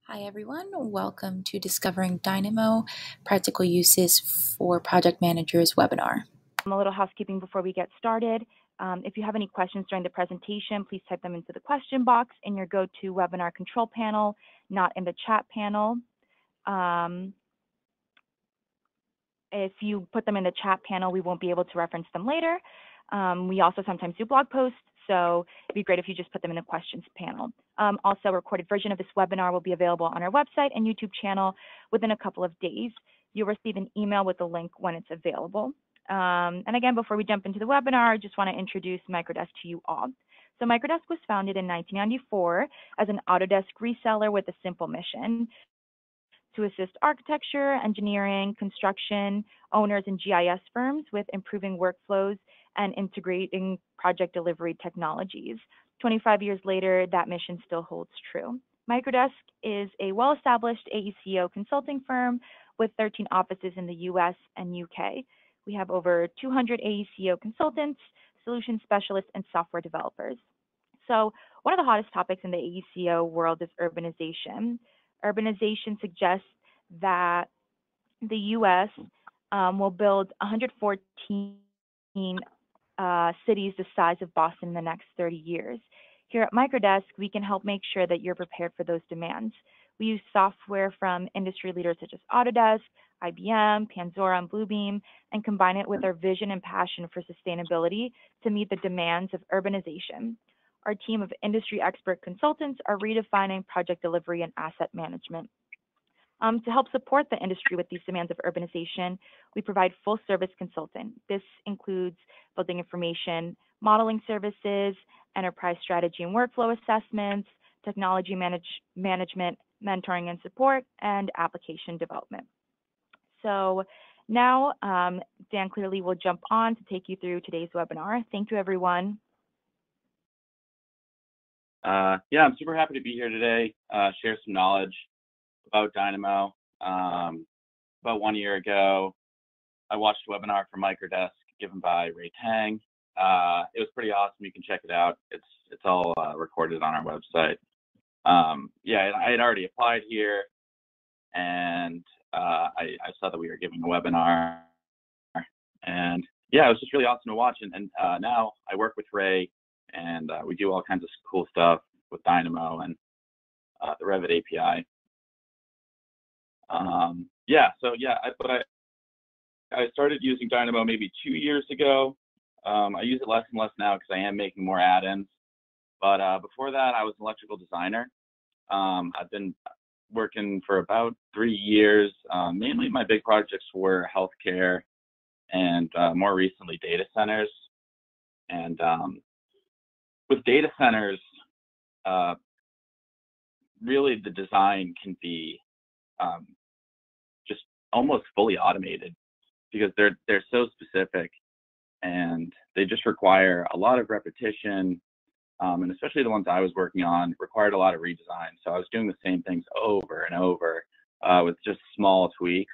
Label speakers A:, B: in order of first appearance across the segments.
A: Hi everyone, welcome to Discovering Dynamo, Practical Uses for Project Managers webinar.
B: A little housekeeping before we get started. If you have any questions during the presentation, please type them into the question box in your GoToWebinar control panel, not in the chat panel. If you put them in the chat panel, we won't be able to reference them later. We also sometimes do blog posts, so it'd be great if you just put them in the questions panel. Also, a recorded version of this webinar will be available on our website and YouTube channel within a couple of days. You'll receive an email with the link when it's available. And again, before we jump into the webinar, I just want to introduce Microdesk to you all. So Microdesk was founded in 1994 as an Autodesk reseller with a simple mission to assist architecture, engineering, construction, owners, and GIS firms with improving workflows and integrating project delivery technologies. 25 years later, that mission still holds true. Microdesk is a well-established AECO consulting firm with 13 offices in the US and UK. We have over 200 AECO consultants, solution specialists, and software developers. So one of the hottest topics in the AECO world is urbanization. Urbanization suggests that the US will build 114 cities the size of Boston in the next 30 years. Here at Microdesk, we can help make sure that you're prepared for those demands. We use software from industry leaders such as Autodesk, IBM, Panzora, and Bluebeam, and combine it with our vision and passion for sustainability to meet the demands of urbanization. Our team of industry expert consultants are redefining project delivery and asset management. To help support the industry with these demands of urbanization, we provide full service consulting. This includes building information, modeling services, enterprise strategy and workflow assessments, technology management, mentoring and support, and application development. So now Dan Cleary will jump on to take you through today's webinar. Thank you, everyone.
C: Yeah, I'm super happy to be here today, share some knowledge about Dynamo. About 1 year ago, I watched a webinar from Microdesk given by Ray Tang. It was pretty awesome. You can check it out. It's all recorded on our website. Yeah, I had already applied here, and I saw that we were giving a webinar, and yeah, it was just really awesome to watch. And now I work with Ray, and we do all kinds of cool stuff with Dynamo and the Revit API. I started using Dynamo maybe 2 years ago. I use it less and less now because I am making more add-ins. But before that, I was an electrical designer. I've been working for about 3 years. Mainly my big projects were healthcare and more recently data centers. And with data centers, really the design can be just almost fully automated because they're so specific and they just require a lot of repetition, and especially the ones I was working on required a lot of redesign. So I was doing the same things over and over with just small tweaks.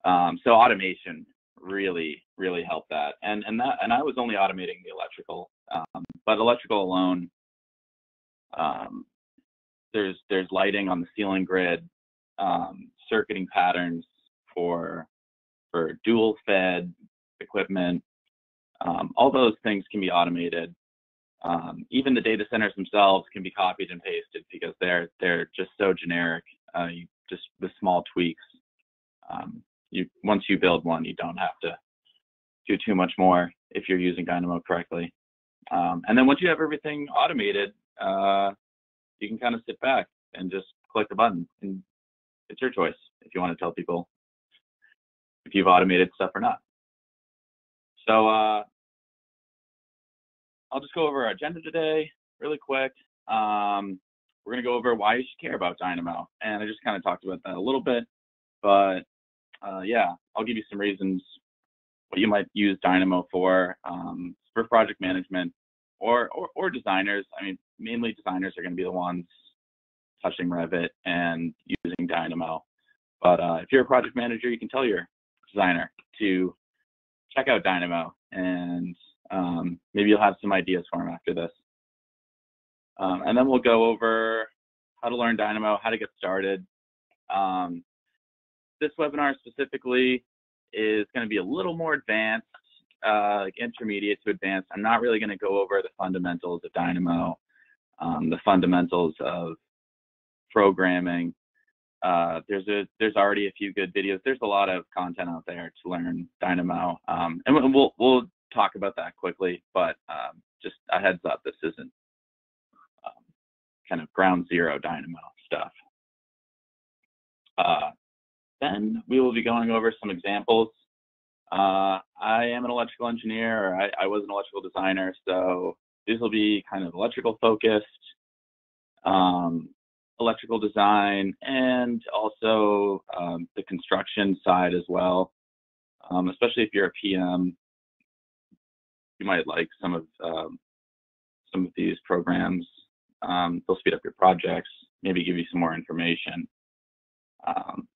C: So automation really helped that, and I was only automating the electrical, but electrical alone, there's lighting on the ceiling grid, circuiting patterns for dual fed equipment. All those things can be automated. Even the data centers themselves can be copied and pasted because they're just so generic. You just with small tweaks. Once you build one, you don't have to do too much more if you're using Dynamo correctly. And then once you have everything automated, you can kind of sit back and just click the button, and it's your choice if you want to tell people if you've automated stuff or not. So I'll just go over our agenda today really quick. We're going to go over why you should care about Dynamo, and I just kind of talked about that a little bit, but yeah, I'll give you some reasons what you might use Dynamo for project management or designers. I mean, mainly designers are going to be the ones touching Revit and using Dynamo. But if you're a project manager, you can tell your designer to check out Dynamo, and maybe you'll have some ideas for them after this. And then we'll go over how to learn Dynamo, how to get started. This webinar specifically is going to be a little more advanced, like intermediate to advanced. I'm not really going to go over the fundamentals of Dynamo, the fundamentals of programming. There's already a few good videos. There's a lot of content out there to learn Dynamo, and we'll talk about that quickly. But just a heads up, this isn't kind of ground zero Dynamo stuff. Then we will be going over some examples. I am an electrical engineer, or I was an electrical designer, so these will be kind of electrical focused, electrical design, and also the construction side as well. Especially if you're a PM, you might like some of these programs. They'll speed up your projects, maybe give you some more information.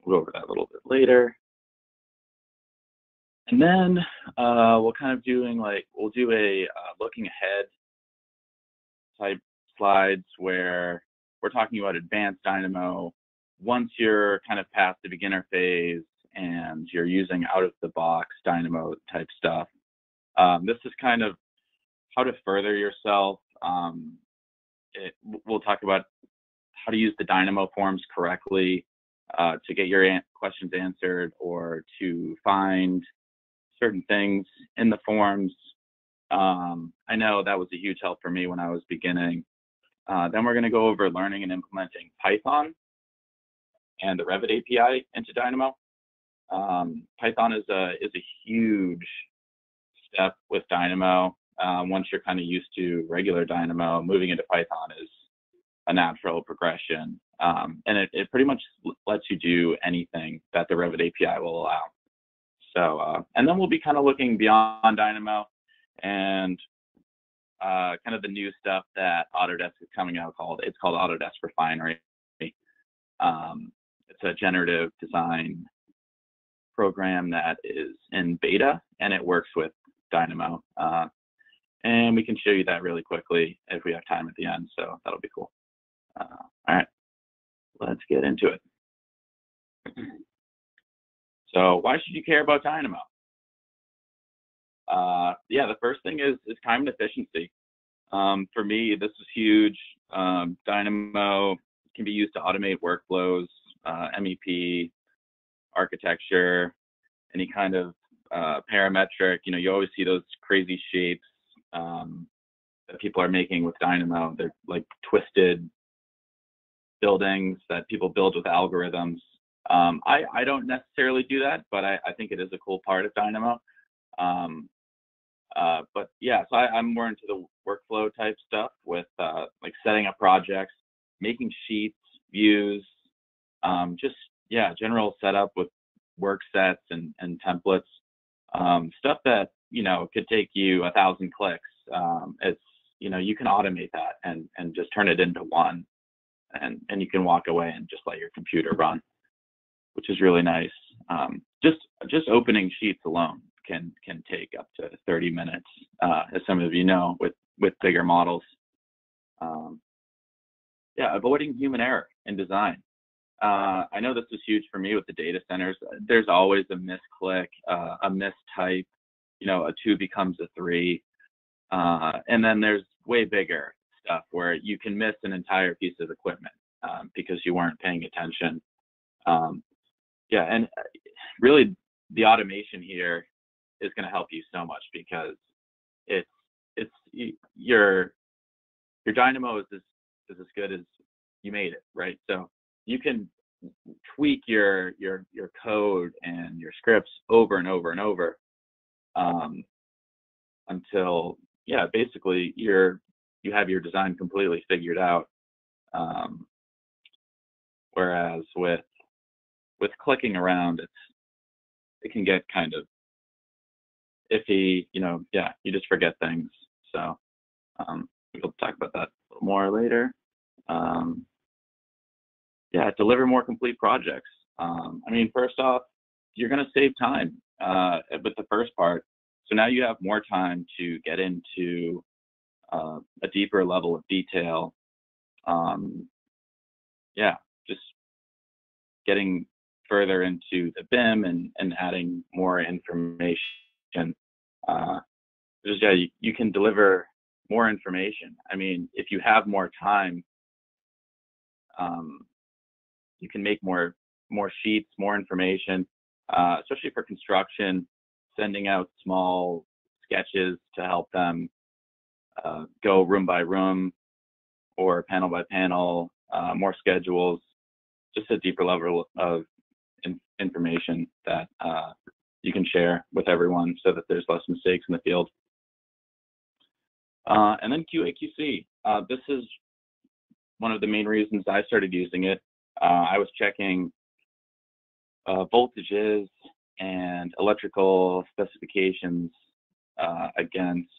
C: We'll go over that a little bit later. And then we'll kind of we'll do a looking ahead type slides where we're talking about advanced Dynamo once you're kind of past the beginner phase and you're using out of the box Dynamo type stuff. This is kind of how to further yourself. We'll talk about how to use the Dynamo forms correctly to get your questions answered, or to find certain things in the forms. I know that was a huge help for me when I was beginning. Then we're going to go over learning and implementing Python and the Revit API into Dynamo. Python is a huge step with Dynamo. Once you're kind of used to regular Dynamo, moving into Python is a natural progression. And it pretty much lets you do anything that the Revit API will allow. So, and then we'll be kind of looking beyond Dynamo and kind of the new stuff that Autodesk is coming out it's called Autodesk Refinery. It's a generative design program that is in beta, and it works with Dynamo. And we can show you that really quickly if we have time at the end, so that'll be cool. All right, let's get into it. So why should you care about Dynamo? Yeah, the first thing is time and efficiency. For me, this is huge. Dynamo can be used to automate workflows, MEP, architecture, any kind of parametric. You know, you always see those crazy shapes that people are making with Dynamo. They're like twisted buildings that people build with algorithms. I don't necessarily do that, but I think it is a cool part of Dynamo. But yeah, so I'm more into the workflow type stuff with like setting up projects, making sheets, views, just, yeah, general setup with work sets and templates, stuff that, you know, could take you 1,000 clicks. It's, you know, you can automate that and just turn it into one, and you can walk away and just let your computer run, which is really nice. Just opening sheets alone can take up to 30 minutes, as some of you know, with bigger models. Yeah, avoiding human error in design. I know this is huge for me with the data centers. There's always a misclick, a mistype, you know, a 2 becomes a 3. And then there's way bigger stuff where you can miss an entire piece of equipment because you weren't paying attention. Yeah, and really the automation here is going to help you so much, because your Dynamo is as good as you made it, right? So you can tweak your code and your scripts over and over and over until, yeah, basically you have your design completely figured out. Whereas with clicking around, it can get kind of iffy, you know. Yeah, you just forget things. So we'll talk about that a little more later. Yeah, deliver more complete projects. I mean, first off, you're going to save time with the first part. So now you have more time to get into a deeper level of detail. yeah, just getting further into the BIM and adding more information. Just, yeah, you can deliver more information. I mean, if you have more time, you can make more sheets, more information, especially for construction, sending out small sketches to help them go room by room or panel by panel, more schedules, just a deeper level of information that you can share with everyone so that there's less mistakes in the field. And then QAQC. This is one of the main reasons I started using it. I was checking voltages and electrical specifications against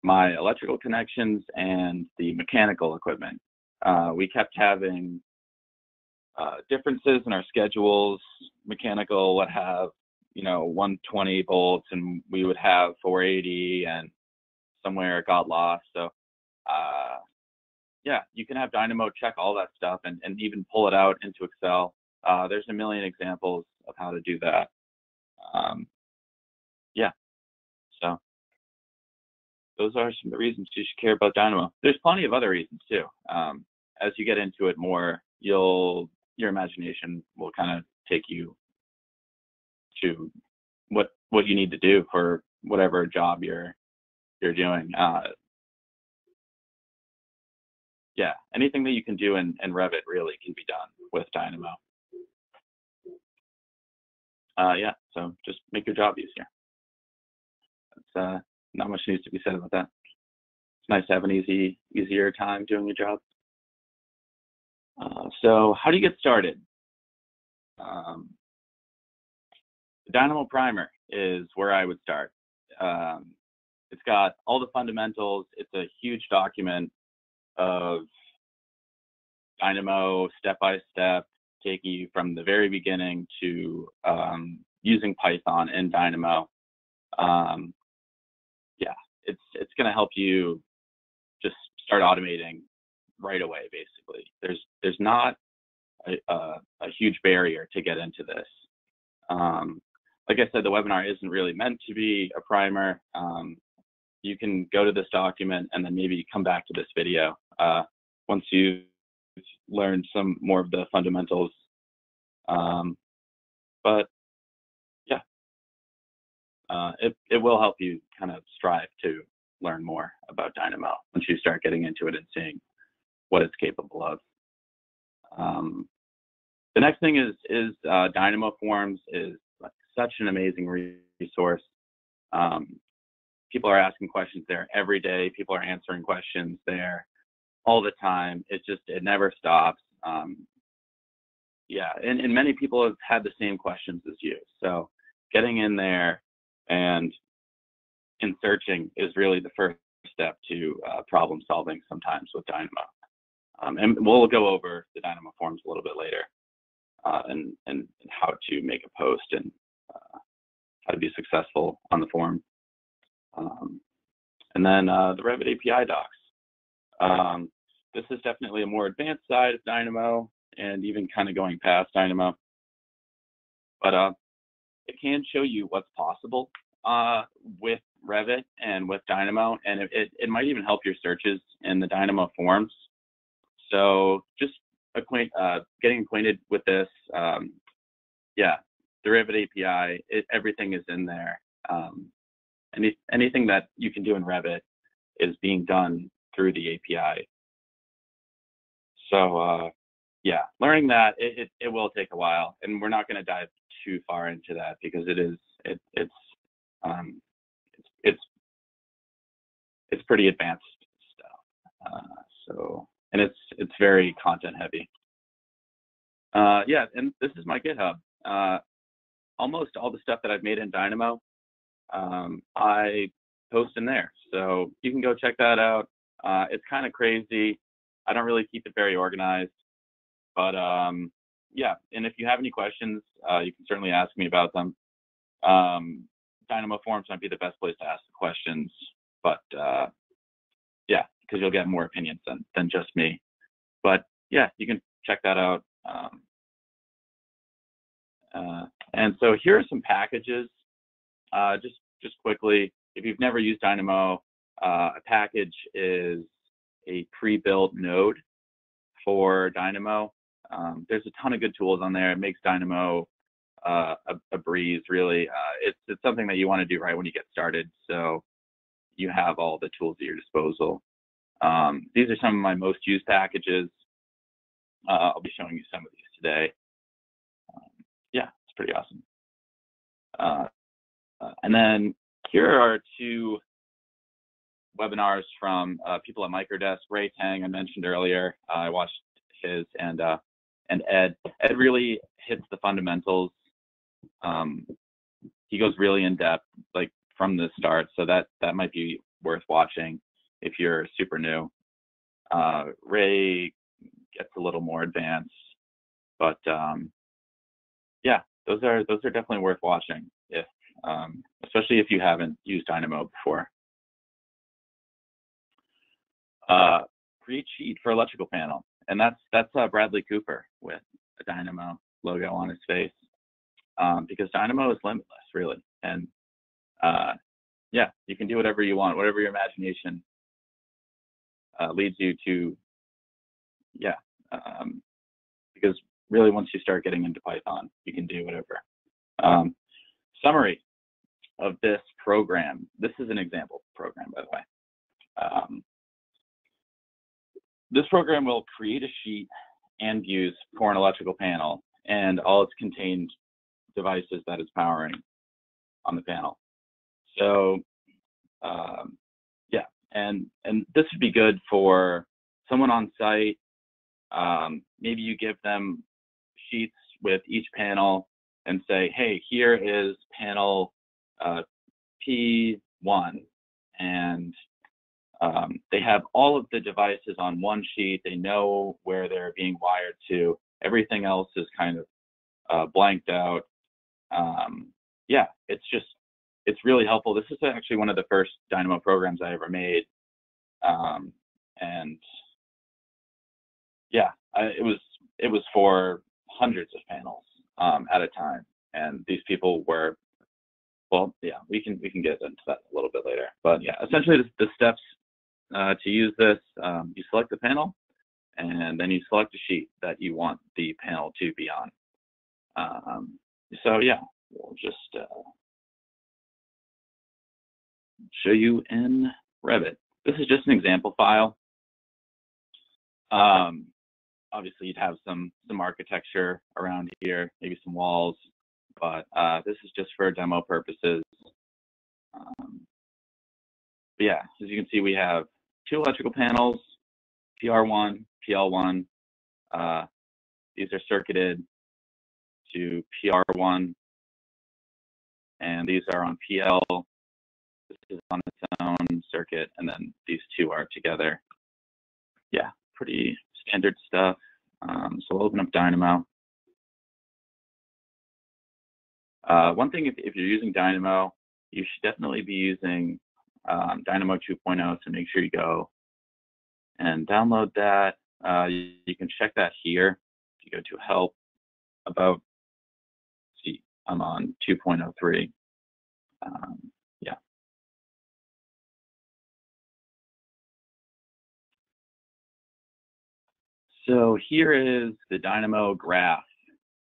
C: my electrical connections and the mechanical equipment. We kept having differences in our schedules. Mechanical would have, 120 volts, and we would have 480, and somewhere it got lost. So, yeah, you can have Dynamo check all that stuff and even pull it out into Excel. There's a million examples of how to do that. Yeah, so those are some of the reasons you should care about Dynamo. There's plenty of other reasons too. As you get into it more, your imagination will kind of take you to what you need to do for whatever job you're doing. Yeah, anything that you can do in Revit really can be done with Dynamo. Yeah, so just make your job easier. That's, not much needs to be said about that. It's nice to have an easier time doing your job. So how do you get started? The Dynamo Primer is where I would start. It's got all the fundamentals. It's a huge document of Dynamo step-by-step, taking you from the very beginning to using Python in Dynamo. Yeah, it's going to help you just start automating right away. Basically, there's not a huge barrier to get into this. Like I said, the webinar isn't really meant to be a primer. You can go to this document and then maybe come back to this video once you've learned some more of the fundamentals. But yeah, it will help you kind of strive to learn more about Dynamo once you start getting into it and seeing what it's capable of. The next thing is Dynamo Forms is like such an amazing resource. People are asking questions there every day. People are answering questions there all the time. It never stops. Yeah, and many people have had the same questions as you. So getting in there and in searching is really the first step to problem solving sometimes with Dynamo. And we'll go over the Dynamo Forms a little bit later and how to make a post and how to be successful on the form. And then the Revit API docs. This is definitely a more advanced side of Dynamo and even kind of going past Dynamo. But it can show you what's possible with Revit and with Dynamo, and it might even help your searches in the Dynamo Forms. So just getting acquainted with this, yeah, the Revit API, everything is in there. Anything that you can do in Revit is being done through the API. So yeah, learning that it will take a while, and we're not going to dive too far into that because it's pretty advanced stuff. So, and it's very content heavy. Yeah, and this is my GitHub. Almost all the stuff that I've made in Dynamo, I post in there. So you can go check that out. It's kind of crazy. I don't really keep it very organized, but yeah. And if you have any questions, you can certainly ask me about them. Dynamo Forums might be the best place to ask the questions, but yeah, because you'll get more opinions than just me. But yeah, you can check that out. And so here are some packages. Just quickly, if you've never used Dynamo, a package is a pre-built node for Dynamo. There's a ton of good tools on there. It makes Dynamo a breeze, really. It's something that you want to do right when you get started, so you have all the tools at your disposal. These are some of my most used packages. I'll be showing you some of these today. Yeah, it's pretty awesome. And then here are two webinars from people at Microdesk. Ray Tang, I mentioned earlier. I watched his, and Ed. Ed really hits the fundamentals. He goes really in depth, like from the start. So that might be worth watching if you're super new. Ray gets a little more advanced, but yeah, those are definitely worth watching, if especially if you haven't used Dynamo before. Create sheet for electrical panel, and that's Bradley Cooper with a Dynamo logo on his face, because Dynamo is limitless, really, and yeah, you can do whatever you want, whatever your imagination leads you to. Yeah, because really, once you start getting into Python, you can do whatever. Summary of this program. This is an example program, by the way. This program will create a sheet and views for an electrical panel and all its contained devices that it's powering on the panel. So yeah, and this would be good for someone on site. Maybe you give them sheets with each panel and say, hey, here is panel P1, and they have all of the devices on one sheet. They know where they're being wired to. Everything else is kind of blanked out. Yeah, it's really helpful. This is actually one of the first Dynamo programs I ever made. And yeah, it was for hundreds of panels at a time. And these people were, well, yeah, we can get into that a little bit later. But yeah, essentially the steps to use this, you select the panel, and then you select a sheet that you want the panel to be on. So yeah, we'll just show you in Revit. This is just an example file. Obviously, you'd have some architecture around here, maybe some walls, but this is just for demo purposes. But yeah, as you can see, we have two electrical panels, PR1, PL1. These are circuited to PR1, and these are on PL. This is on its own circuit, and then these two are together. Yeah, pretty standard stuff. So we'll open up Dynamo. One thing, if you're using Dynamo, you should definitely be using Dynamo 2.0, so make sure you go and download that. You can check that here. If you go to Help, About, see, I'm on 2.03. Yeah. So here is the Dynamo graph.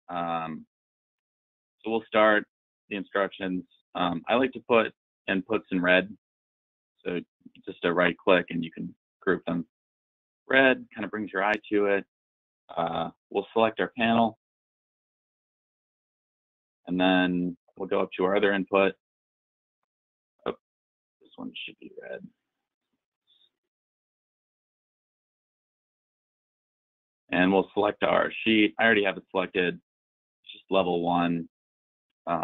C: So we'll start the instructions. I like to put inputs in red. So just a right click and you can group them. Red kind of brings your eye to it. We'll select our panel, and then we'll go up to our other input. Oh, this one should be red. And we'll select our sheet. I already have it selected. It's just level 1. Yep.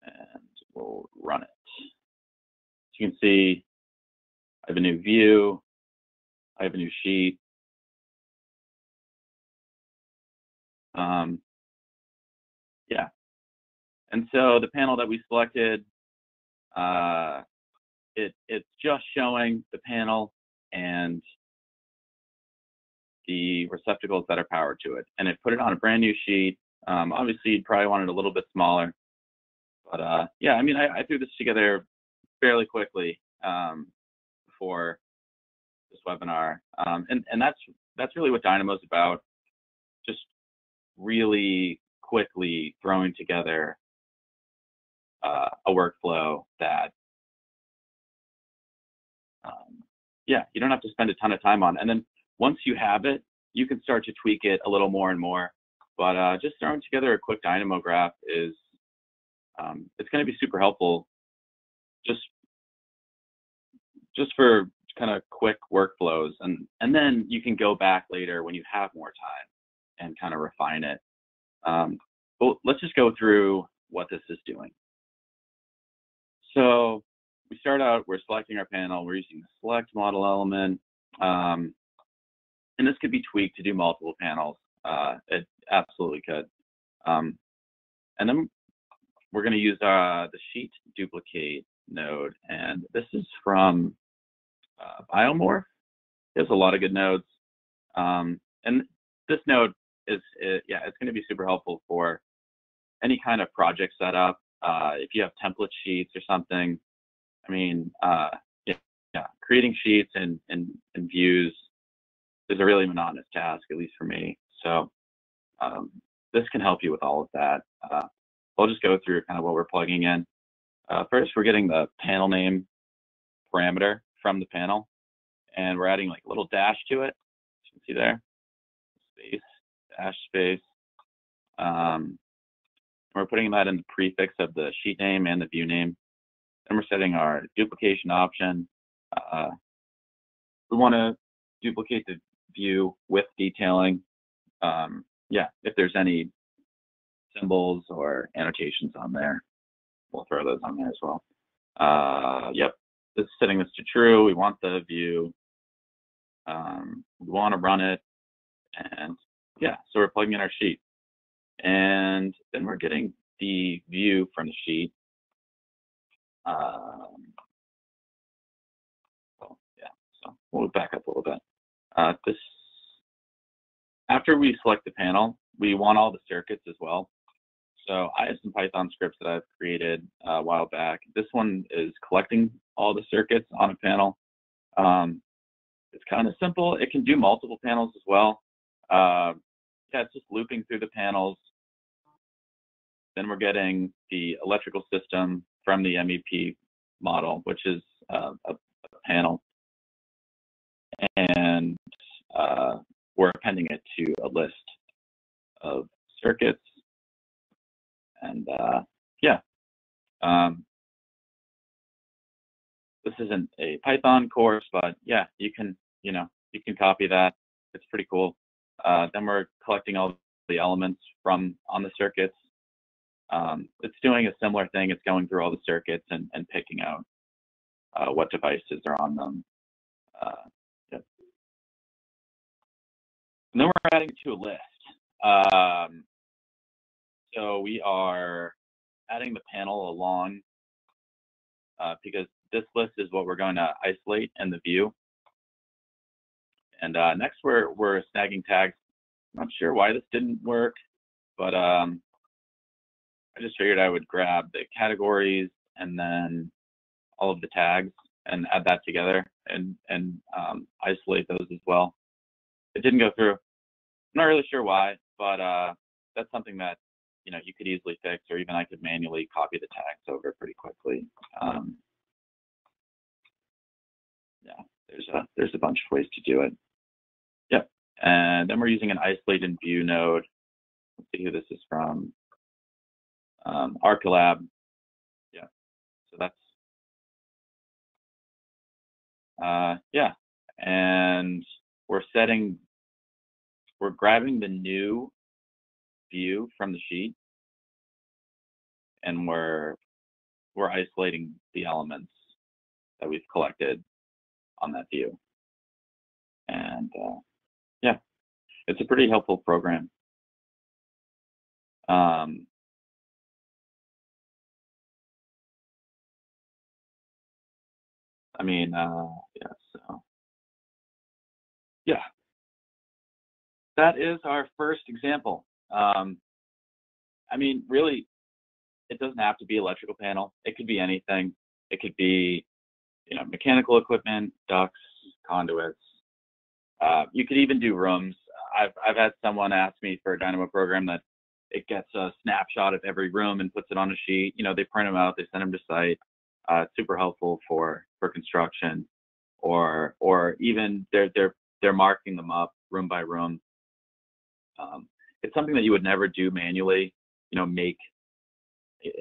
C: And we'll run it. As you can see, I have a new view. I have a new sheet. Yeah. And so the panel that we selected, it's just showing the panel, and the receptacles that are powered to it, and it put it on a brand new sheet. Obviously, you'd probably want it a little bit smaller, but yeah, I mean, I threw this together fairly quickly for this webinar, and that's really what Dynamo is about. Just really quickly throwing together a workflow that, yeah, you don't have to spend a ton of time on. And then once you have it, you can start to tweak it a little more and more. But just throwing together a quick Dynamo graph is, it's going to be super helpful just for kind of quick workflows. And then you can go back later when you have more time and kind of refine it. Well, let's just go through what this is doing. So we start out, we're selecting our panel, we're using the select model element, and this could be tweaked to do multiple panels. It absolutely could. And then we're going to use the sheet duplicate node, and this is from Biomorph. There's a lot of good nodes, and this node is yeah, it's going to be super helpful for any kind of project setup. If you have template sheets or something, I mean, yeah, creating sheets and views is a really monotonous task, at least for me. So this can help you with all of that. I'll just go through kind of what we're plugging in. First, we're getting the panel name parameter from the panel, and we're adding like a little dash to it. You can see there, space, dash, space. We're putting that in the prefix of the sheet name and the view name. Then we're setting our duplication option. We want to duplicate the view with detailing. Yeah, if there's any symbols or annotations on there, we'll throw those on there as well. Yep, this is setting this to true. We want the view. We want to run it. And yeah, so we're plugging in our sheet. And then we're getting the view from the sheet. Well, yeah, so we'll back up a little bit. After we select the panel, we want all the circuits as well. So I have some Python scripts that I've created a while back. This one is collecting all the circuits on a panel. It's kind of simple. It can do multiple panels as well. Yeah, it's just looping through the panels. Then we're getting the electrical system from the MEP model, which is a panel. And we're appending it to a list of circuits. And yeah, this isn't a Python course, but yeah, you can copy that. It's pretty cool. Then we're collecting all the elements from on the circuits. It's doing a similar thing. It's going through all the circuits and picking out what devices are on them. Yep. And then we're adding to a list. So we are adding the panel along because this list is what we're going to isolate in the view. And next we're snagging tags. I'm not sure why this didn't work, but I just figured I would grab the categories and then all of the tags and add that together and isolate those as well. It didn't go through. I'm not really sure why, but that's something that you could easily fix, or even I could manually copy the tags over pretty quickly. Yeah, there's a bunch of ways to do it. Yep, and then we're using an isolated view node. Let's see who this is from. Arcolab. Yeah, so that's yeah, and we're grabbing the new view from the sheet, and we're isolating the elements that we've collected on that view. And yeah, it's a pretty helpful program. I mean, yeah, so yeah, that is our first example. I mean, really, it doesn't have to be electrical panel. It could be anything. It could be, you know, mechanical equipment, ducts, conduits. You could even do rooms. I've had someone ask me for a Dynamo program that it gets a snapshot of every room and puts it on a sheet. You know, they print them out, they send them to site. It's super helpful for construction, or even they're marking them up room by room. It's something that you would never do manually. You know,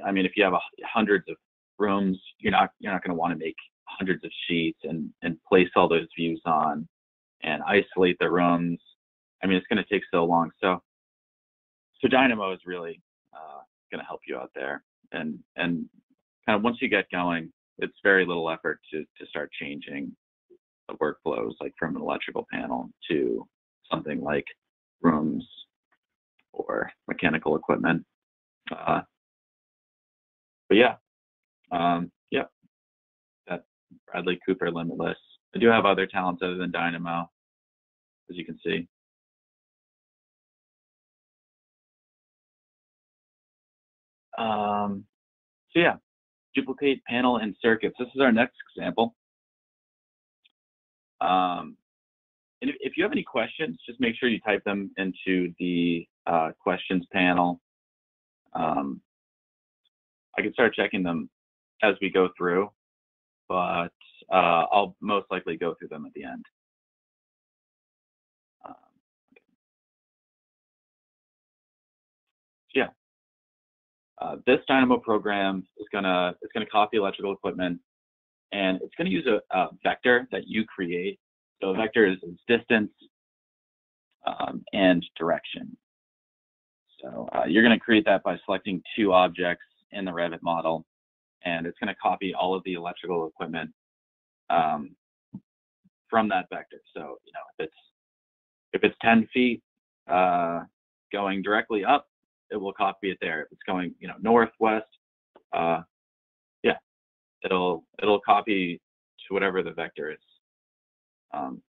C: I mean, if you have hundreds of rooms, you're not going to want to make hundreds of sheets and place all those views on and isolate the rooms. I mean, it's going to take so long. So Dynamo is really going to help you out there. And kind of once you get going, it's very little effort to start changing the workflows, like from an electrical panel to something like rooms or mechanical equipment. But yeah, that Bradley Cooper Limitless. I do have other talents other than Dynamo, as you can see. So yeah, duplicate panel and circuits. This is our next example. And if you have any questions, just make sure you type them into the questions panel. I can start checking them as we go through, but I'll most likely go through them at the end. So yeah, this Dynamo program is gonna copy electrical equipment, and it's gonna use a vector that you create. So a vector is distance and direction. So you're gonna create that by selecting two objects in the Revit model, and it's gonna copy all of the electrical equipment from that vector. So, you know, if it's 10 feet going directly up, it will copy it there. If it's going, you know, northwest, yeah, it'll copy to whatever the vector is.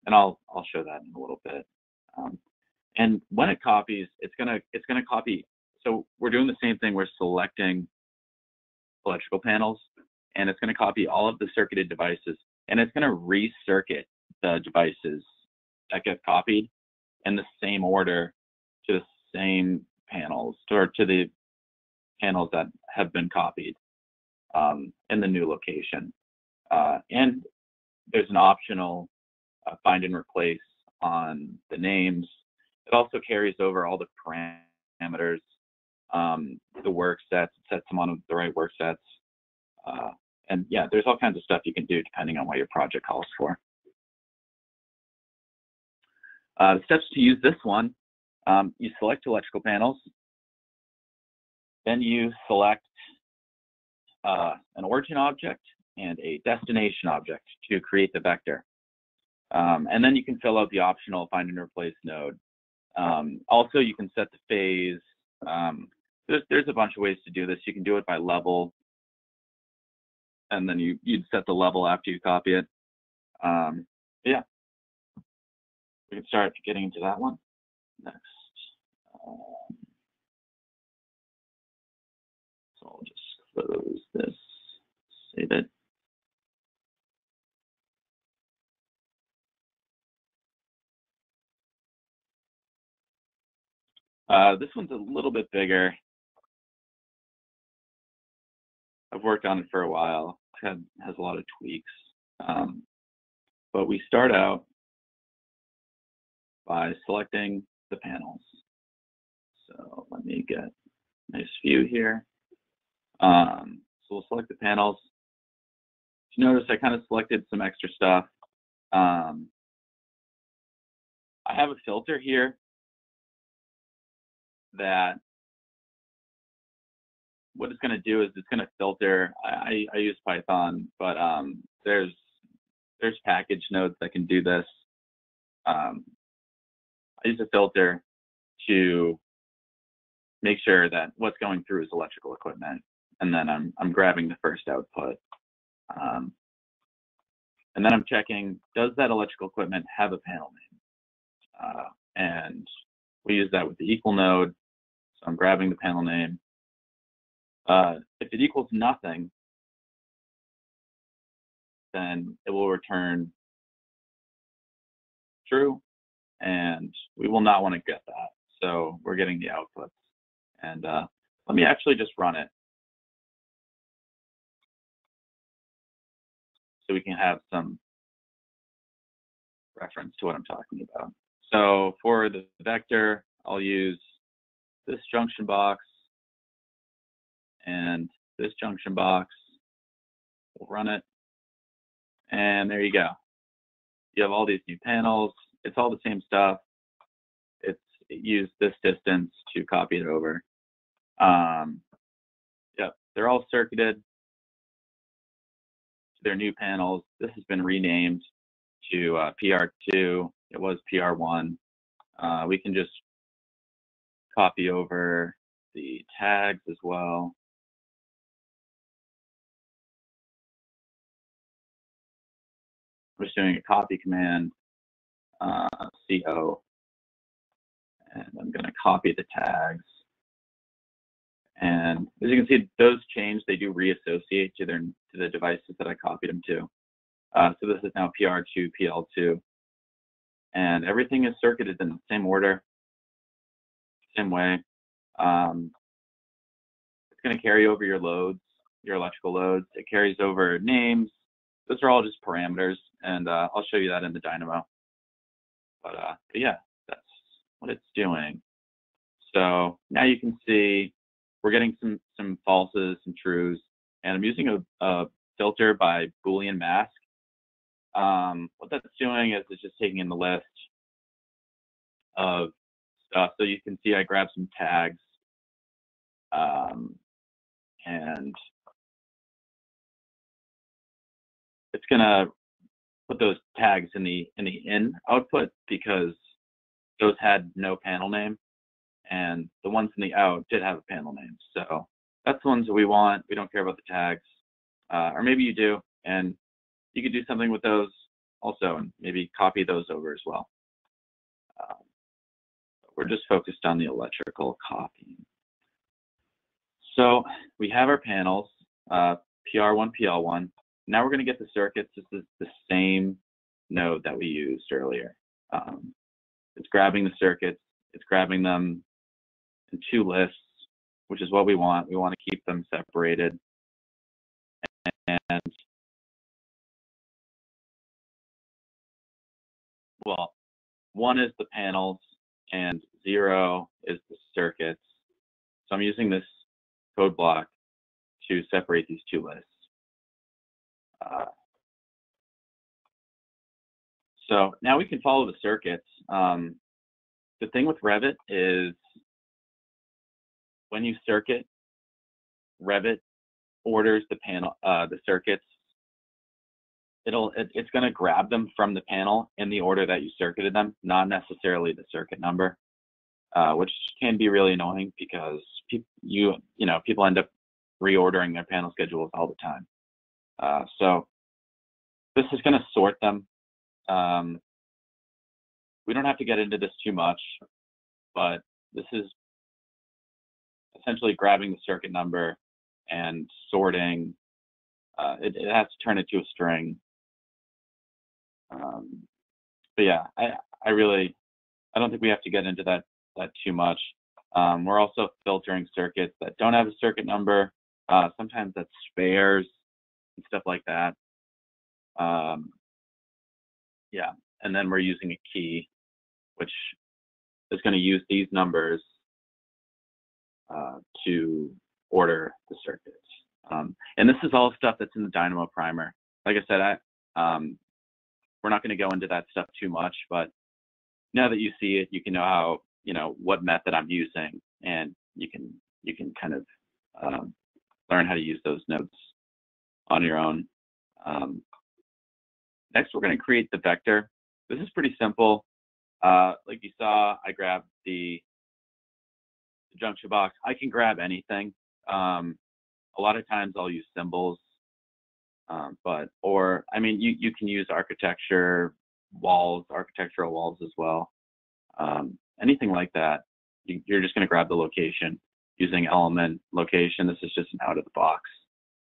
C: And I'll show that in a little bit. And when it copies, it's gonna copy. So we're doing the same thing. We're selecting electrical panels, and it's gonna copy all of the circuited devices, and it's gonna recircuit the devices that get copied in the same order to the same panels, or to the panels that have been copied in the new location. And there's an optional find and replace on the names. It also carries over all the parameters, the work sets, sets them on the right work sets. And yeah, there's all kinds of stuff you can do depending on what your project calls for. The steps to use this one, you select electrical panels, then you select an origin object and a destination object to create the vector. And then you can fill out the optional find and replace node. Also, you can set the phase. There's a bunch of ways to do this. You can do it by level, and then you'd set the level after you copy it. Yeah, we can start getting into that one next. So I'll just close this, save it. This one's a little bit bigger. I've worked on it for a while. It has a lot of tweaks. But we start out by selecting the panels. So let me get a nice view here. So we'll select the panels. You notice I kind of selected some extra stuff. I have a filter here that what it's going to do is it's going to filter. I use Python, but there's package nodes that can do this. I use a filter to make sure that what's going through is electrical equipment, and then I'm grabbing the first output, and then I'm checking, does that electrical equipment have a panel name? And We use that with the equal node. So I'm grabbing the panel name. If it equals nothing, then it will return true, and we will not want to get that. So we're getting the outputs. And let me actually just run it so we can have some reference to what I'm talking about. So for the vector, I'll use this junction box and this junction box. We'll run it. And there you go. You have all these new panels. It's all the same stuff. It used this distance to copy it over. Yep, they're all circuited to their new panels. This has been renamed to PR2. It was PR1. We can just copy over the tags as well. I'm just doing a copy command, CO, and I'm going to copy the tags. And as you can see, those change. They do reassociate to the devices that I copied them to. So this is now PR2, PL2, and everything is circuited in the same order, same way. It's going to carry over your loads, your electrical loads. It carries over names. Those are all just parameters, and I'll show you that in the Dynamo. But yeah, that's what it's doing. So now you can see we're getting some falses and trues, and I'm using a filter by Boolean mask. What that's doing is it's just taking in the list of stuff. So you can see I grabbed some tags, and it's gonna put those tags in the in output because those had no panel name, and the ones in the out did have a panel name. So that's the ones that we want. We don't care about the tags, or maybe you do, and you could do something with those also, and maybe copy those over as well. We're just focused on the electrical copying. So we have our panels, PR1, PL1. Now we're going to get the circuits. This is the same node that we used earlier. It's grabbing the circuits. It's grabbing them in two lists, which is what we want. We want to keep them separated. And well, 1 is the panels and 0 is the circuits. So I'm using this code block to separate these two lists. So now we can follow the circuits. The thing with Revit is when you circuit, Revit orders the panel, the circuits. It's going to grab them from the panel in the order that you circuited them, not necessarily the circuit number, which can be really annoying because people end up reordering their panel schedules all the time. So this is going to sort them. We don't have to get into this too much, but this is essentially grabbing the circuit number and sorting. It has to turn it to a string. But yeah, I don't think we have to get into that too much. We're also filtering circuits that don't have a circuit number. Sometimes that's spares and stuff like that. Yeah, and then we're using a key, which is going to use these numbers to order the circuits. And this is all stuff that's in the Dynamo primer. Like I said, we're not going to go into that stuff too much, but now that you see it, you can know how, what method I'm using, and you can kind of learn how to use those nodes on your own. Next, we're going to create the vector. This is pretty simple. Like you saw, I grabbed the junction box. I can grab anything. A lot of times I'll use symbols, you can use architectural walls as well. anything like that, you're just going to grab the location using element location. This is just an out-of-the-box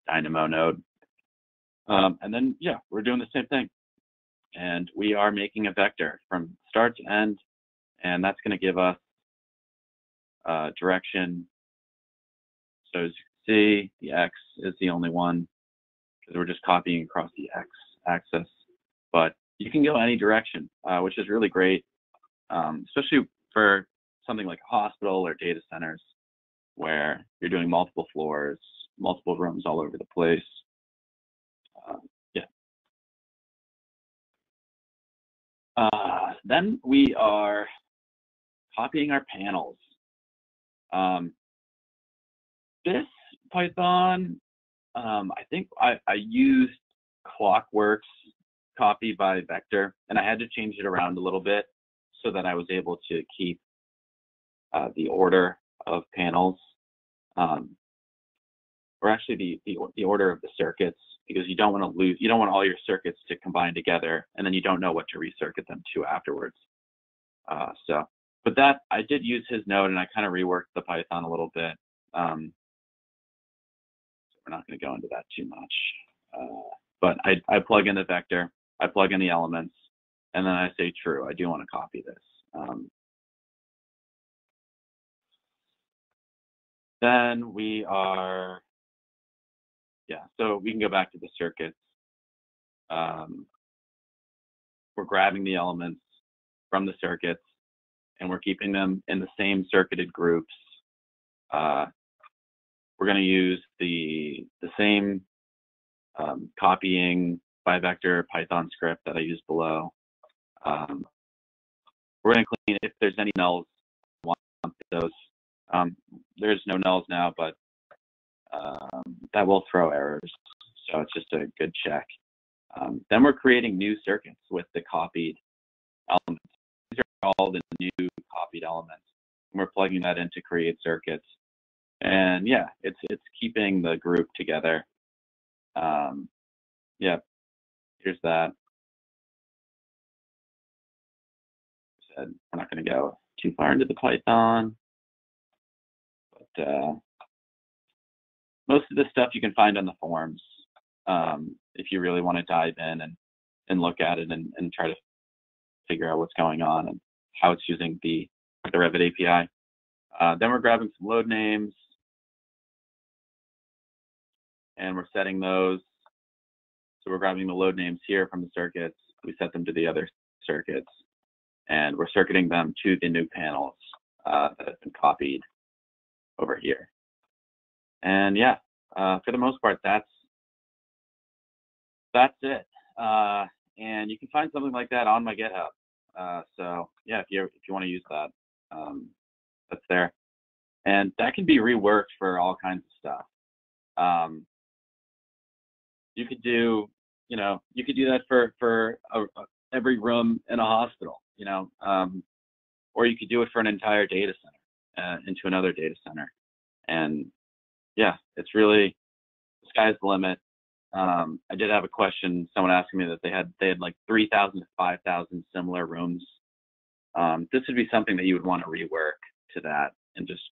C: Dynamo node. And then, yeah, we're doing the same thing. And we are making a vector from start to end, and that's going to give us direction. So as you can see, the X is the only one because we're just copying across the X axis. But you can go any direction, which is really great, especially for something like a hospital or data centers where you're doing multiple floors, multiple rooms all over the place. Yeah. Then we are copying our panels. This Python, I think I used Clockworks copy by vector, and I had to change it around a little bit so that I was able to keep the order of panels, or actually the order of the circuits, because you don't want to lose, you don't want all your circuits to combine together, and then you don't know what to recircuit them to afterwards. But that, I did use his node, and I kind of reworked the Python a little bit. So we're not going to go into that too much. But I plug in the vector, I plug in the elements, and then I say true. I do want to copy this. Then we are, yeah, so we can go back to the circuits. We're grabbing the elements from the circuits, and we're keeping them in the same circuited groups. We're going to use the same copying by vector Python script that I used below. We're going to clean if there's any nulls. Want those. There's no nulls now, but that will throw errors. So it's just a good check. Then we're creating new circuits with the copied elements. These are all the new copied elements. And we're plugging that in to create circuits. And yeah, it's keeping the group together. Yeah, here's that. We're not going to go too far into the Python, but most of this stuff you can find on the forums if you really want to dive in and look at it and try to figure out what's going on and how it's using the Revit API. Then we're grabbing some load names, and we're setting those. So we're grabbing the load names here from the circuits. We set them to the other circuits, and we're circuiting them to the new panels that have been copied over here. And yeah, for the most part, that's it. And you can find something like that on my GitHub. So yeah, if you want to use that, that's there. And that can be reworked for all kinds of stuff. You could do, you could do that for every room in a hospital, or you could do it for an entire data center into another data center. And yeah, it's really, the sky's the limit. I did have a question, someone asking me that they had like 3,000 to 5,000 similar rooms. This would be something that you would want to rework to that and just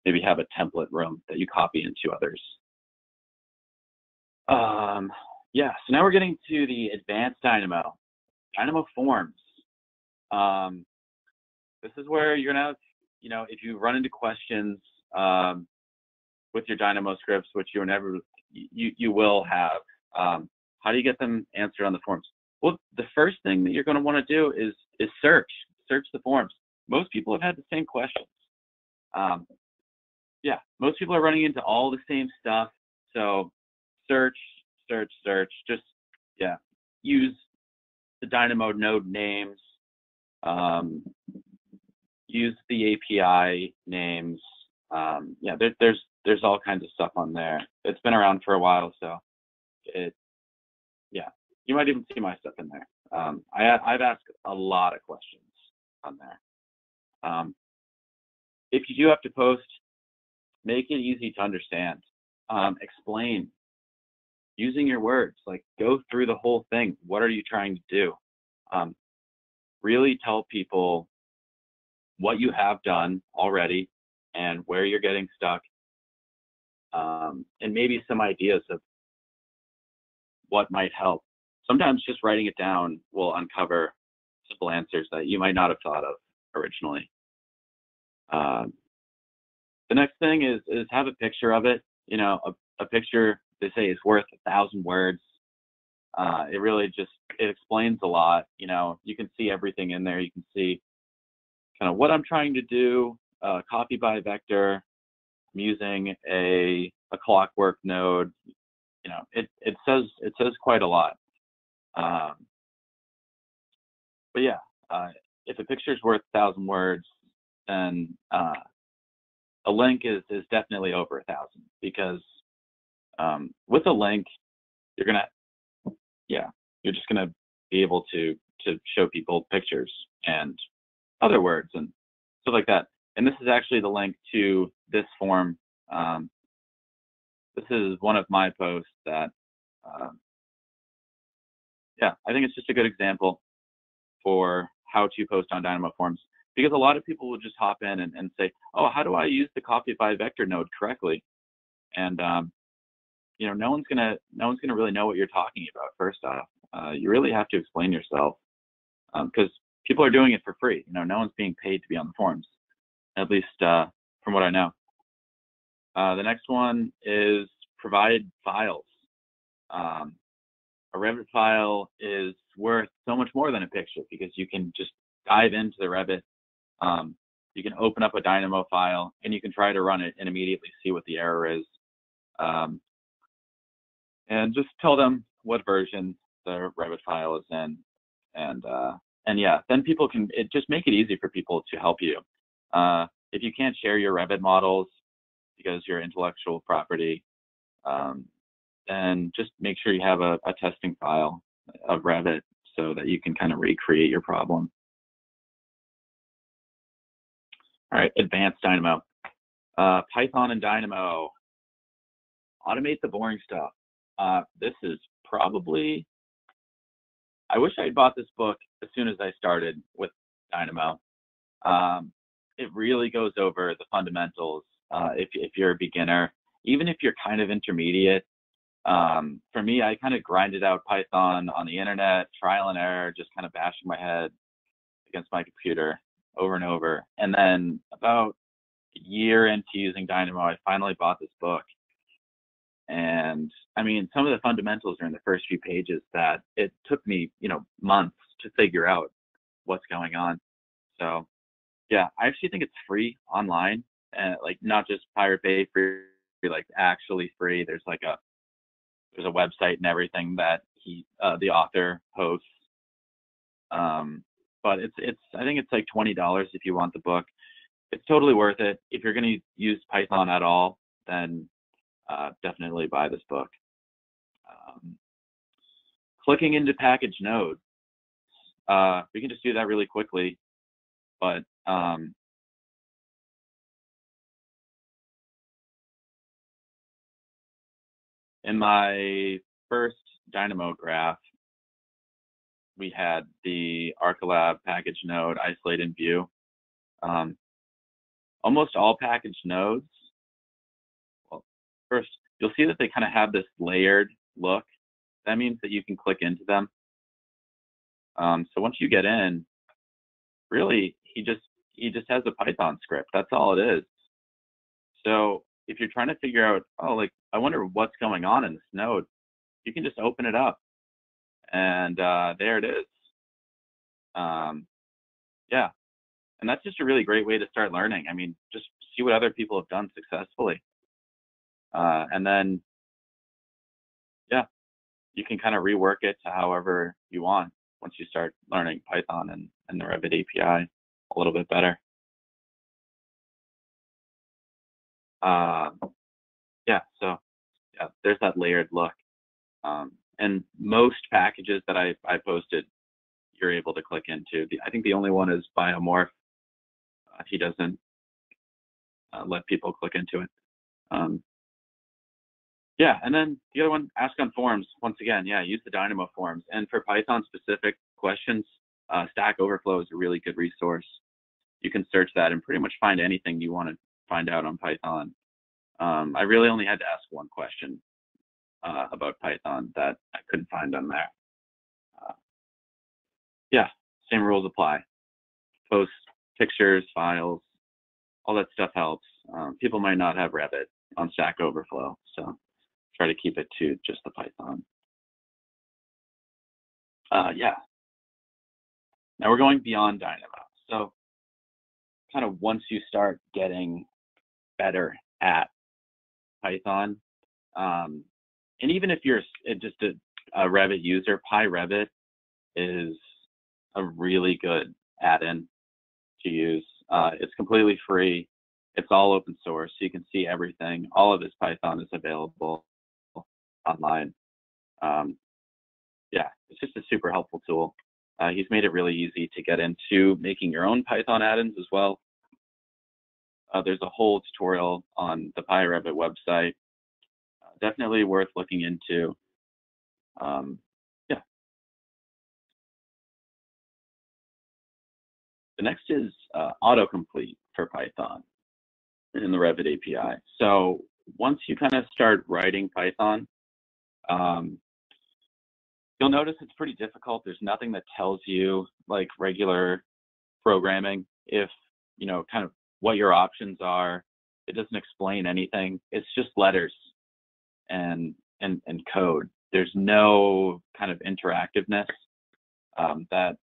C: maybe have a template room that you copy into others. Yeah, so now we're getting to the advanced Dynamo forms. This is where you're gonna have, if you run into questions with your Dynamo scripts, which you will have, how do you get them answered on the forms? Well, the first thing that you're going to want to do is search the forms. Most people have had the same questions. Yeah, most people are running into all the same stuff. So search, just, yeah, use the Dynamo node names, use the API names. Yeah, there's all kinds of stuff on there. It's been around for a while, so yeah, you might even see my stuff in there. I've asked a lot of questions on there. If you do have to post, make it easy to understand. Explain using your words, like go through the whole thing. What are you trying to do? Really tell people what you have done already and where you're getting stuck, and maybe some ideas of what might help. Sometimes just writing it down will uncover simple answers that you might not have thought of originally. The next thing is have a picture of it. You know, a picture, they say, is worth 1,000 words. It really just, it explains a lot. You know, you can see everything in there. You can see kind of what I'm trying to do, copy by vector. I'm using a clockwork node. You know, it says quite a lot. But yeah, if a picture is worth 1,000 words, then a link is definitely over 1,000, because with a link, you're just gonna be able to show people pictures and other words and stuff like that. And this is actually the link to this form. This is one of my posts that, yeah, I think it's just a good example for how to post on Dynamo forms, because a lot of people will just hop in and say, oh, how do I use the copy by vector node correctly? And you know, no one's gonna really know what you're talking about. First off, you really have to explain yourself, because people are doing it for free. You know, no one's being paid to be on the forums, at least from what I know. The next one is provide files. A Revit file is worth so much more than a picture, because you can just dive into the Revit. You can open up a Dynamo file and you can try to run it and immediately see what the error is. And just tell them what version the Revit file is in. And yeah, then people can, just make it easy for people to help you. If you can't share your Revit models because you're intellectual property, then just make sure you have a testing file of Revit so that you can kind of recreate your problem. All right, advanced Dynamo. Python and Dynamo. Automate the boring stuff. This is probably, I wish I had bought this book as soon as I started with Dynamo. It really goes over the fundamentals. If you're a beginner, even if you're kind of intermediate. For me, I kind of grinded out Python on the internet, trial and error, just kind of bashing my head against my computer over and over. And then about a year into using Dynamo, I finally bought this book. And I mean, some of the fundamentals are in the first few pages that it took me, you know, months to figure out what's going on. So yeah, I actually think it's free online, and like not just Pirate Bay free, like actually free. There's a website and everything that the author posts. But I think it's like $20 if you want the book. It's totally worth it. If you're going to use Python at all, then definitely buy this book. Clicking into package nodes. We can just do that really quickly, but in my first Dynamo graph, we had the Arcolab package node isolate in view. Almost all package nodes, well, first, you'll see that they kind of have this layered look. That means that you can click into them. So once you get in, really, he just has a Python script. That's all it is. So if you're trying to figure out, oh, like, I wonder what's going on in this node, you can just open it up, and there it is. Yeah, and that's just a really great way to start learning. I mean, just see what other people have done successfully. And then, yeah, you can kind of rework it to however you want once you start learning Python and the Revit API a little bit better. Yeah, so yeah, there's that layered look. And most packages that I posted, you're able to click into. I think the only one is Biomorph. He doesn't let people click into it. Yeah, and then the other one, ask on forums. Once again, yeah, use the Dynamo forums. And for Python-specific questions, Stack Overflow is a really good resource. you can search that and pretty much find anything you want to find out on Python. I really only had to ask one question about Python that I couldn't find on there. Yeah, same rules apply. Post pictures, files, all that stuff helps. People might not have Revit on Stack Overflow, so try to keep it to just the Python. Yeah. Now we're going beyond Dynamo. So kind of once you start getting better at Python, and even if you're just a Revit user, PyRevit is a really good add-in to use. It's completely free. It's all open source, so you can see everything. All of this Python is available online. Yeah, it's just a super helpful tool. He's made it really easy to get into making your own Python add-ins as well. There's a whole tutorial on the PyRevit website. Definitely worth looking into. Yeah. The next is Autocomplete for Python in the Revit API. So once you kind of start writing Python, you'll notice it's pretty difficult. There's nothing that tells you, like regular programming, if, you know, kind of what your options are. It doesn't explain anything. It's just letters and code. There's no kind of interactiveness that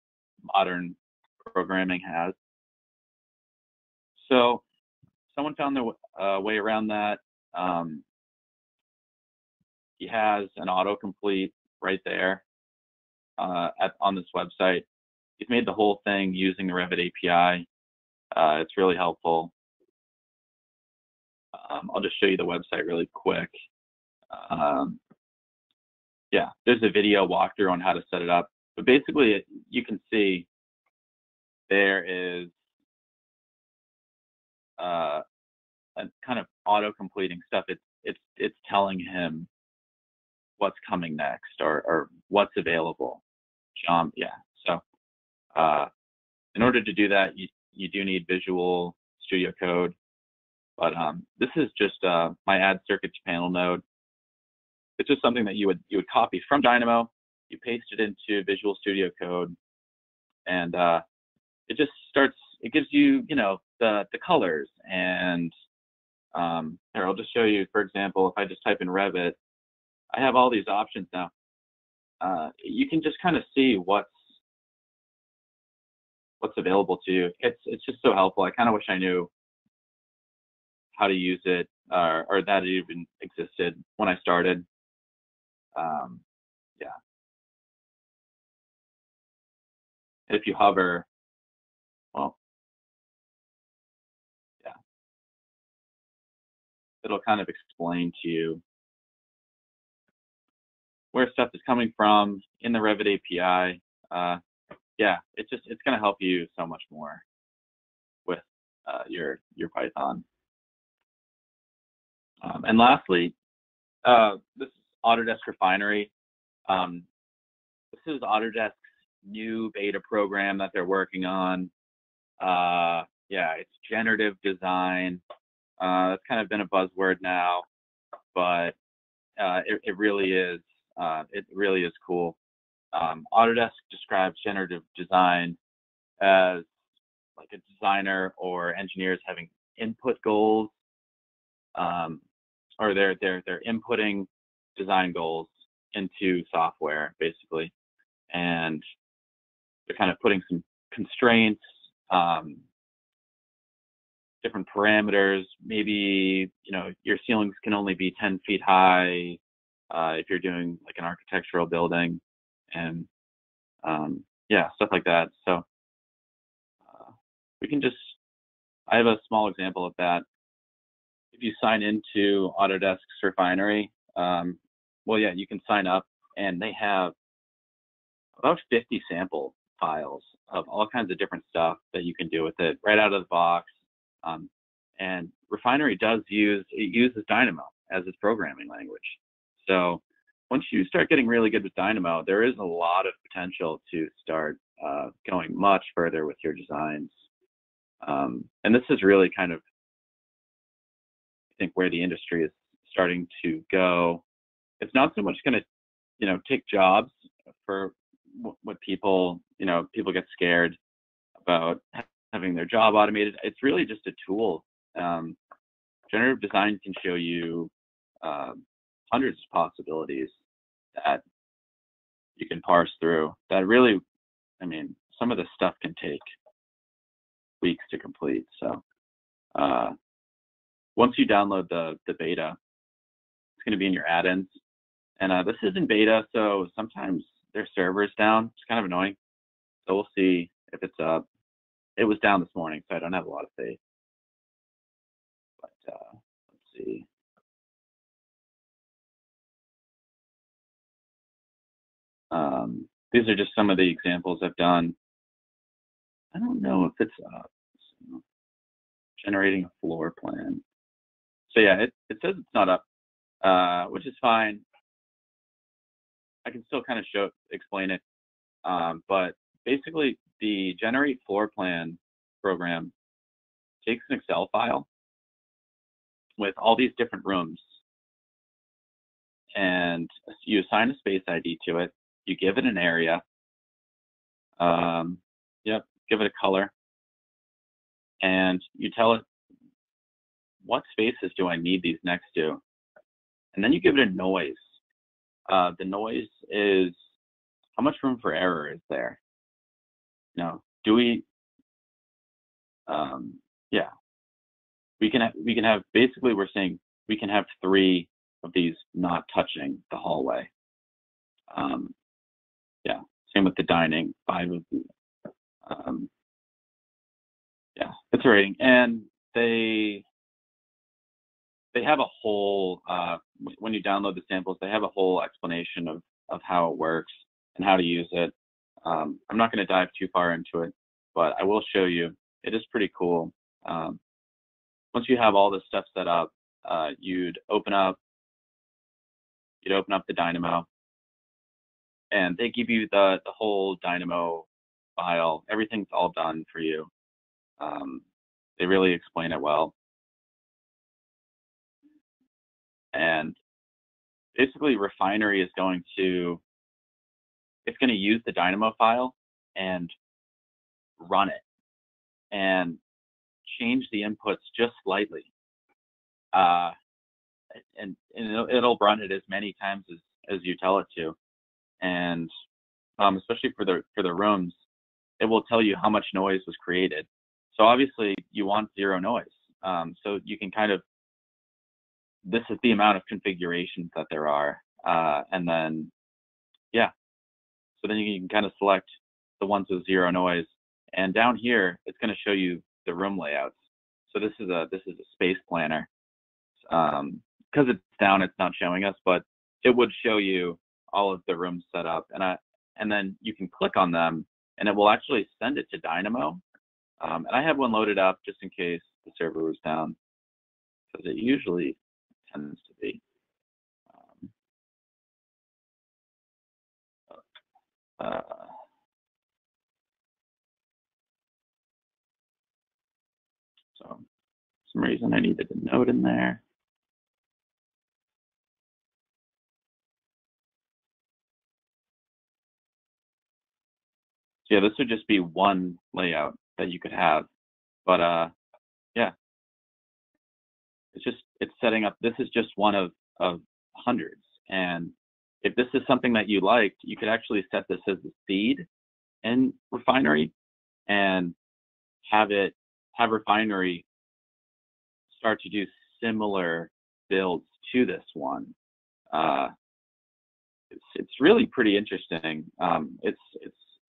C: modern programming has. So someone found their way around that. He has an autocomplete right there on this website. He's made the whole thing using the Revit API. It's really helpful. I'll just show you the website really quick. Yeah, there's a video walkthrough on how to set it up. But basically, you can see there is a kind of auto-completing stuff. It's telling him what's coming next or what's available. Yeah, so in order to do that, you do need Visual Studio Code. But this is just my add circuits panel node. It's just something that you would copy from Dynamo, you paste it into Visual Studio Code, and it just starts. It gives you, you know, the colors. And here, I'll just show you. For example, if I just type in Revit, I have all these options now. You can just kind of see what's available to you. It's just so helpful. I kind of wish I knew how to use it or that it even existed when I started. Yeah. If you hover, well, yeah, it'll kind of explain to you where stuff is coming from in the Revit API. Yeah, it's going to help you so much more with your Python. And lastly, this is Autodesk Refinery. This is Autodesk's new beta program that they're working on. Yeah, it's generative design. It's kind of been a buzzword now, but it really is. It really is cool. Autodesk describes generative design as like a designer or engineers having input goals, or they're inputting design goals into software basically, and they're kind of putting some constraints, different parameters. Maybe, you know, your ceilings can only be 10 feet high if you're doing like an architectural building, and yeah, stuff like that. So we can just, I have a small example of that. If you sign into Autodesk's Refinery, well, yeah, you can sign up, and they have about 50 sample files of all kinds of different stuff that you can do with it right out of the box. And Refinery uses Dynamo as its programming language. So once you start getting really good with Dynamo, there is a lot of potential to start going much further with your designs. And this is really kind of, I think, where the industry is starting to go. It's not so much going to, take jobs for what people, people get scared about having their job automated. It's really just a tool. Generative design can show you hundreds of possibilities that you can parse through. That really, some of this stuff can take weeks to complete. So once you download the beta, it's going to be in your add-ins. And this is in beta, so sometimes their server's down. It's kind of annoying. So we'll see if it's up. It was down this morning, so I don't have a lot of faith. But let's see. These are just some of the examples I've done. I don't know if it's up. So, generating a floor plan. So yeah, it says it's not up, which is fine. I can still kind of explain it. But basically, the generate floor plan program takes an Excel file with all these different rooms, and you assign a space ID to it. You give it an area. Give it a color, and you tell it what spaces do I need these next to, and then you give it a noise. The noise is how much room for error is there. Do we? We can have basically we're saying we can have 3 of these not touching the hallway. Same with the dining, 5 of the. It's a rating, and they have a whole when you download the samples, they have a whole explanation of how it works and how to use it. I'm not going to dive too far into it, but I will show you. It is pretty cool. Once you have all this stuff set up, you'd open up the Dynamo, and they give you the whole Dynamo file. Everything's all done for you. They really explain it well. And basically, Refinery is going to use the Dynamo file and run it and change the inputs just slightly. And it'll run it as many times as you tell it to. And especially for the rooms, it will tell you how much noise was created. So obviously you want 0 noise. So you can this is the amount of configurations that there are. And then, so then you can kind of select the ones with 0 noise. And down here, it's going to show you the room layouts. So this is a space planner. Because it's down, it's not showing us, but it would show you all of the rooms set up. And then you can click on them, and it will actually send it to Dynamo. And I have one loaded up just in case the server was down, because it usually tends to be. So for some reason I needed a note in there. So yeah, this would just be one layout that you could have, but it's setting up. This is just one of hundreds, and if this is something that you liked, you could actually set this as a seed in Refinery and have Refinery start to do similar builds to this one. It's really pretty interesting.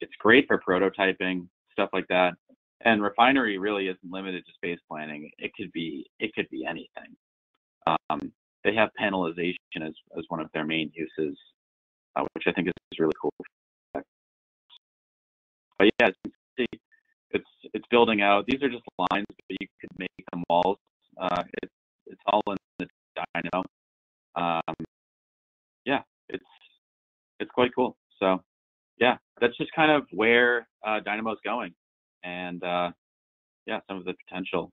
C: It's great for prototyping, stuff like that. And Refinery really isn't limited to space planning. It could be anything. They have panelization as one of their main uses, which I think is really cool. But yeah, as you can see, it's building out. These are just lines, but you could make them walls. It's all in the Dynamo. It's quite cool. So yeah, that's just kind of where Dynamo's going. And yeah, some of the potential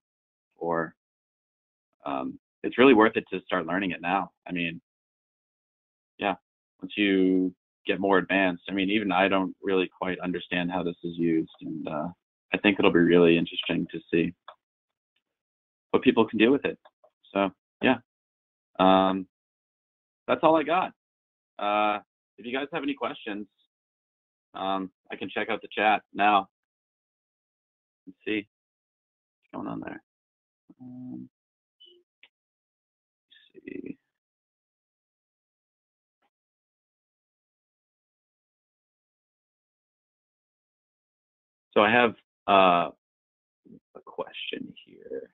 C: for, it's really worth it to start learning it now. I mean, yeah, once you get more advanced, I mean, even I don't really quite understand how this is used, and I think it'll be really interesting to see what people can do with it. So yeah, that's all I got. If you guys have any questions, I can check out the chat now. Let's see what's going on there. Let's see. So I have a question here.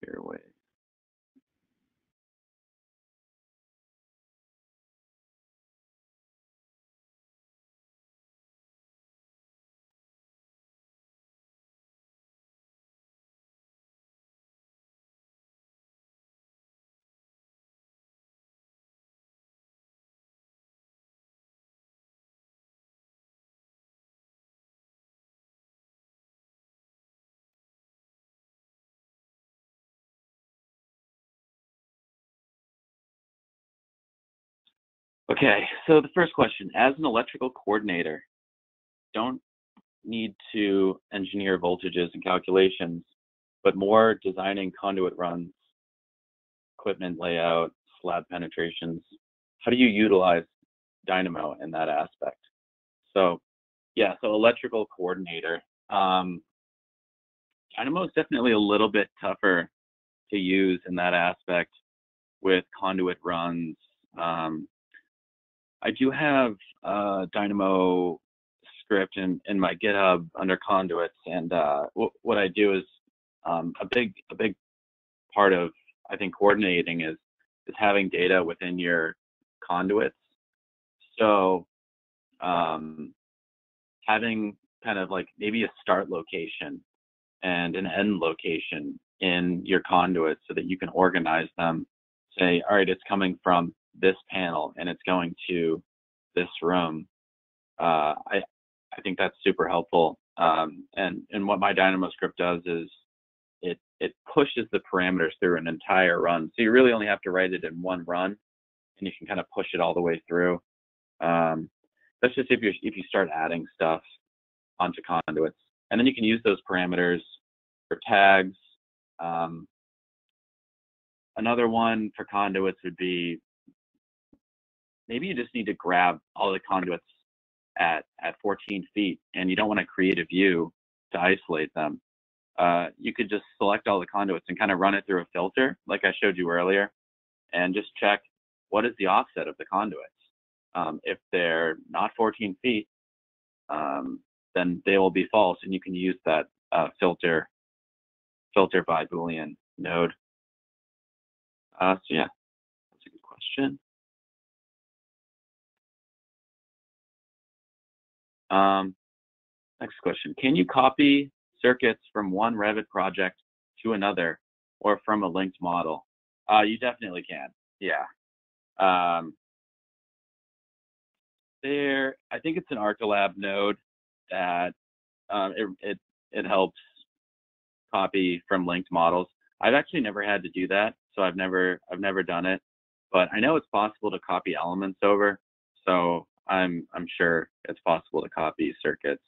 C: Here, wait. Okay, so the first question, as an electrical coordinator, don't need to engineer voltages and calculations, but more designing conduit runs, equipment layout, slab penetrations. How do you utilize Dynamo in that aspect? So yeah, so electrical coordinator. Dynamo is definitely a little bit tougher to use in that aspect with conduit runs. I do have Dynamo script in my GitHub under conduits, and what I do is a big part of, I think, coordinating is having data within your conduits. So having kind of like maybe a start location and an end location in your conduits so that you can organize them. Say, all right, it's coming from this panel and it's going to this room. I think that's super helpful. And what my Dynamo script does is it pushes the parameters through an entire run. So you really only have to write it in one run, and you can kind of push it all the way through. That's just if you start adding stuff onto conduits, and then you can use those parameters for tags. Another one for conduits would be maybe you just need to grab all the conduits at 14 feet, and you don't want to create a view to isolate them. You could just select all the conduits and kind of run it through a filter, like I showed you earlier, and just check what is the offset of the conduits. If they're not 14 feet, then they will be false, and you can use that filter by Boolean node. So yeah, that's a good question. Next question, can you copy circuits from one Revit project to another or from a linked model? You definitely can, yeah. I think it's an Arcolab node that it helps copy from linked models. I've actually never had to do that, so I've never done it, but I know it's possible to copy elements over, so I'm sure it's possible to copy circuits.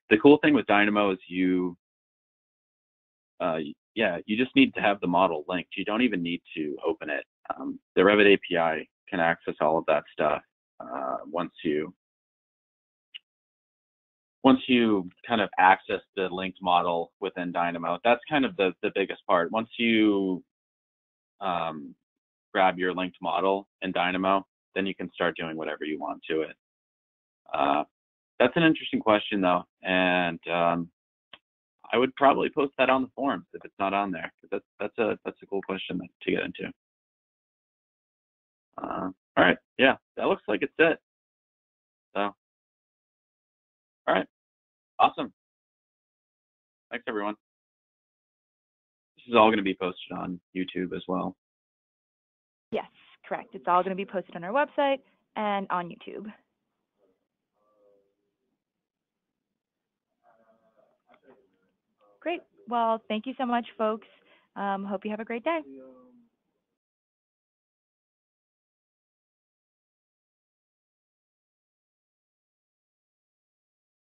C: The cool thing with Dynamo is you just need to have the model linked. You don't even need to open it. The Revit API can access all of that stuff once you kind of access the linked model within Dynamo. That's kind of the biggest part. Once you grab your linked model in Dynamo, then you can start doing whatever you want to it. That's an interesting question, though, and I would probably post that on the forums if it's not on there, because that's a cool question to get into. All right, yeah, that looks like it's it. So, all right, awesome. Thanks, everyone. This is all going to be posted on YouTube as well.
B: Yes, correct. It's all going to be posted on our website and on YouTube. Great. Well, thank you so much, folks. Hope you have a great day.